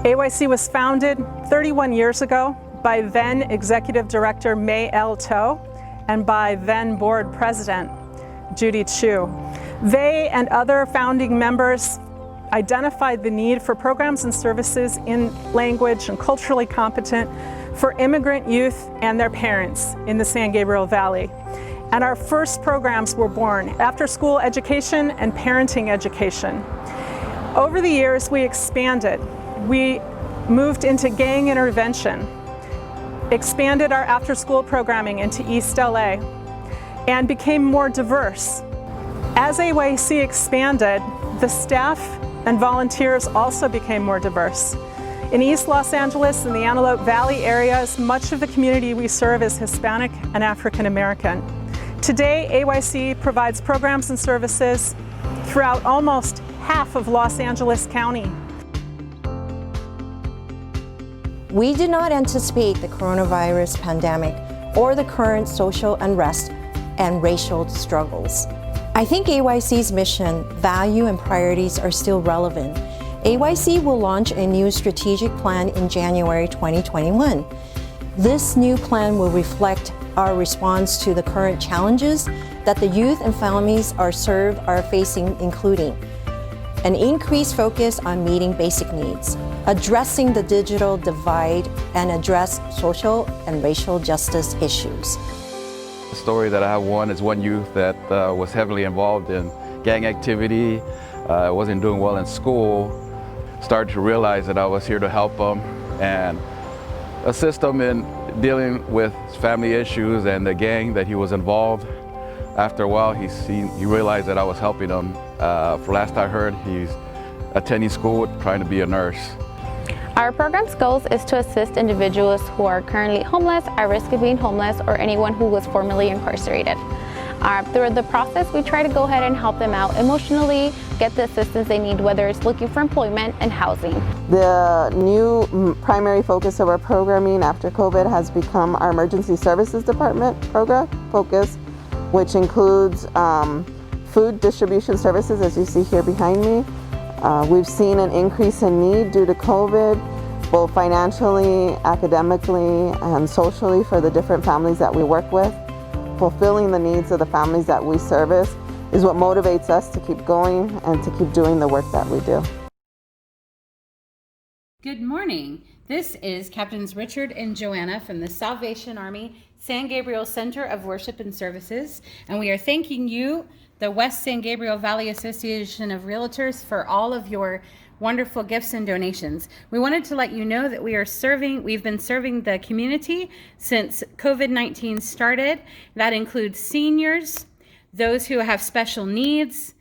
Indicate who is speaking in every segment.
Speaker 1: AYC was founded 31 years ago by then Executive Director May L. Toe and by then Board President Judy Chu. They and other founding members identified the need for programs and services in language and culturally competent for immigrant youth and their parents in the San Gabriel Valley. And our first programs were born: after-school education and parenting education. Over the years, we expanded. We moved into gang intervention, expanded our after-school programming into East LA, and became more diverse. As AYC expanded, the staff and volunteers also became more diverse. In East Los Angeles and the Antelope Valley areas, much of the community we serve is Hispanic and African American. Today, AYC provides programs and services throughout almost half of Los Angeles County.
Speaker 2: We do not anticipate the coronavirus pandemic or the current social unrest and racial struggles. I think AYC's mission, value, and priorities are still relevant. AYC will launch a new strategic plan in January 2021. This new plan will reflect our response to the current challenges that the youth and families are facing, including an increased focus on meeting basic needs, addressing the digital divide, and address social and racial justice issues.
Speaker 3: The story that I have is one youth that was heavily involved in gang activity, wasn't doing well in school, started to realize that I was here to help him and assist him in dealing with family issues and the gang that he was involved. After a while, he realized that I was helping him. For last I heard, he's attending school, trying to be a nurse.
Speaker 4: Our program's goals is to assist individuals who are currently homeless, at risk of being homeless, or anyone who was formerly incarcerated. Through the process, we try to go ahead and help them out emotionally, get the assistance they need, whether it's looking for employment and housing.
Speaker 5: The new primary focus of our programming after COVID has become our emergency services department program focus, which includes food distribution services, as you see here behind me. We've seen an increase in need due to COVID, both financially, academically, and socially for the different families that we work with. Fulfilling the needs of the families that we service is what motivates us to keep going and to keep doing the work that we do.
Speaker 6: Good morning. This is Captains Richard and Joanna from the Salvation Army San Gabriel Center of Worship and Services, and we are thanking you, the West San Gabriel Valley Association of Realtors, for all of your wonderful gifts and donations. We wanted to let you know that we've been serving the community since COVID-19 started. That includes seniors, those who have special needs,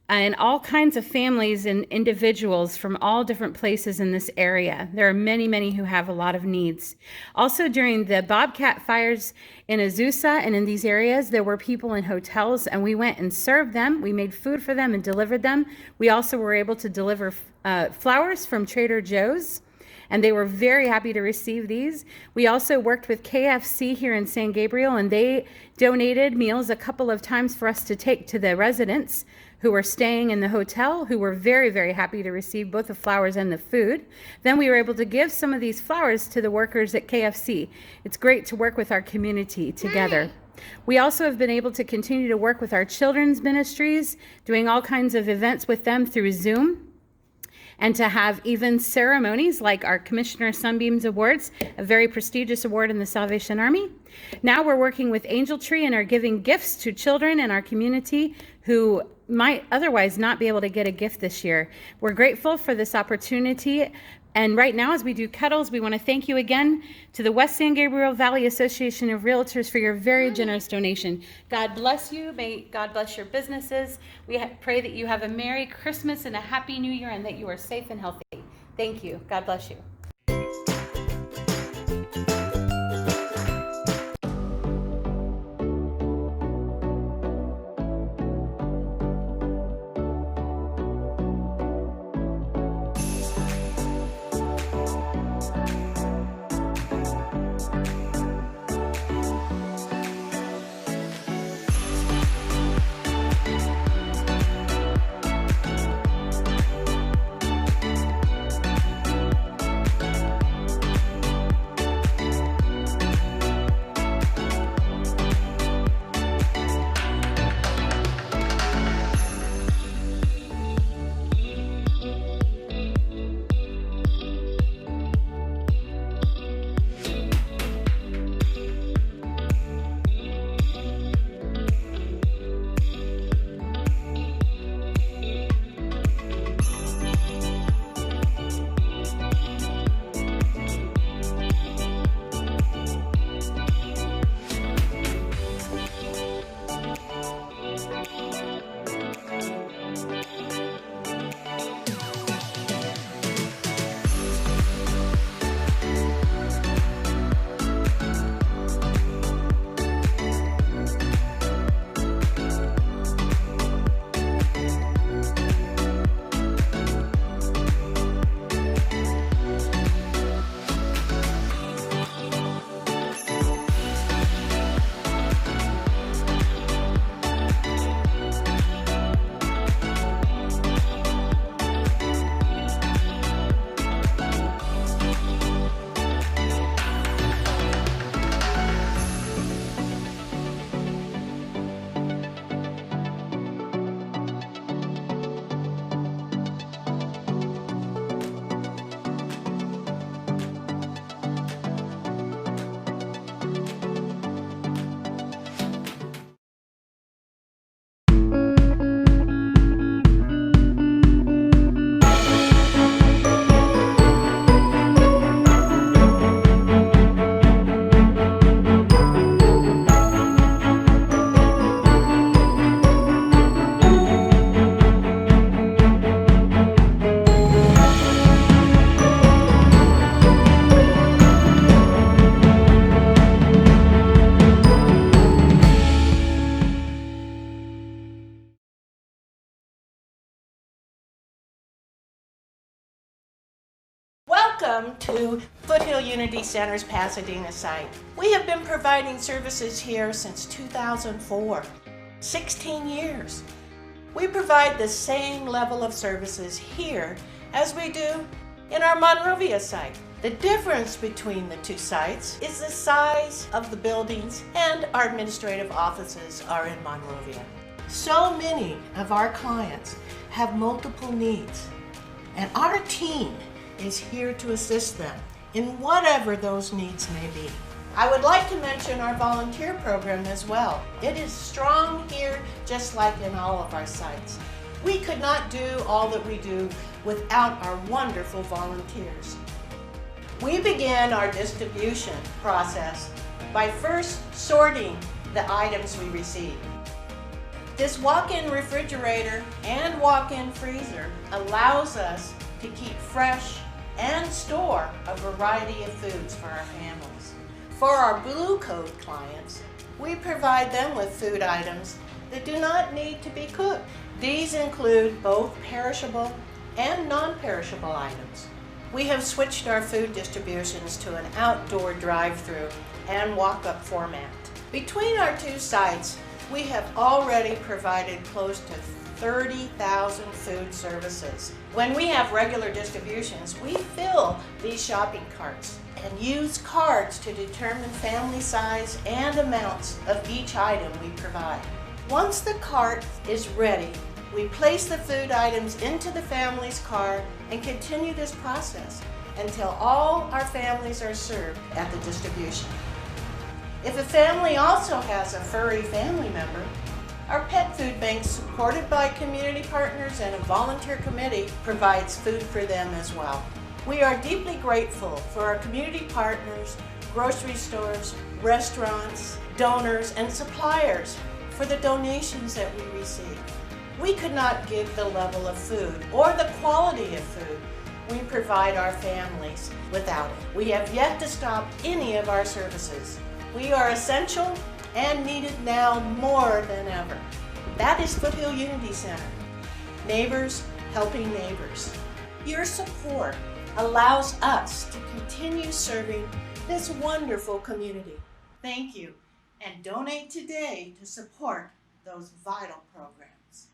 Speaker 6: and all kinds of families and individuals from all different places in this area. There are many, many who have a lot of needs. Also, during the Bobcat fires in Azusa and in these areas, there were people in hotels, and we went and served them. We made food for them and delivered them. We also were able to deliver flowers from Trader Joe's, and they were very happy to receive these. We also worked with KFC here in San Gabriel, and they donated meals a couple of times for us to take to the residents who were staying in the hotel, who were very, very happy to receive both the flowers and the food. Then we were able to give some of these flowers to the workers at KFC. It's great to work with our community together. We also have been able to continue to work with our children's ministries, doing all kinds of events with them through Zoom, and to have even ceremonies like our Commissioner Sunbeams Awards, a very prestigious award in the Salvation Army. Now we're working with Angel Tree and are giving gifts to children in our community who might otherwise not be able to get a gift this year. We're grateful for this opportunity. And right now, as we do kettles, we want to thank you again to the West San Gabriel Valley Association of Realtors for your very generous donation. God bless you. May God bless your businesses. We pray that you have a Merry Christmas and a Happy New Year, and that you are safe and healthy. Thank you. God bless you.
Speaker 7: Welcome to Foothill Unity Center's Pasadena site. We have been providing services here since 2004, 16 years. We provide the same level of services here as we do in our Monrovia site. The difference between the two sites is the size of the buildings, and our administrative offices are in Monrovia. So many of our clients have multiple needs, and our team is here to assist them in whatever those needs may be. I would like to mention our volunteer program as well. It is strong here, just like in all of our sites. We could not do all that we do without our wonderful volunteers. We began our distribution process by first sorting the items we receive. This walk-in refrigerator and walk-in freezer allows us to keep fresh and store a variety of foods for our families. For our Blue Code clients, we provide them with food items that do not need to be cooked. These include both perishable and non-perishable items. We have switched our food distributions to an outdoor drive-through and walk-up format. Between our two sites, we have already provided close to 30,000 food services. When we have regular distributions, we fill these shopping carts and use cards to determine family size and amounts of each item we provide. Once the cart is ready, we place the food items into the family's car and continue this process until all our families are served at the distribution. If a family also has a furry family member, our pet food bank, supported by community partners and a volunteer committee, provides food for them as well. We are deeply grateful for our community partners, grocery stores, restaurants, donors, and suppliers for the donations that we receive. We could not give the level of food or the quality of food we provide our families without it. We have yet to stop any of our services. We are essential and needed now more than ever. That is Foothill Unity Center. Neighbors helping neighbors. Your support allows us to continue serving this wonderful community. Thank you, and donate today to support those vital programs.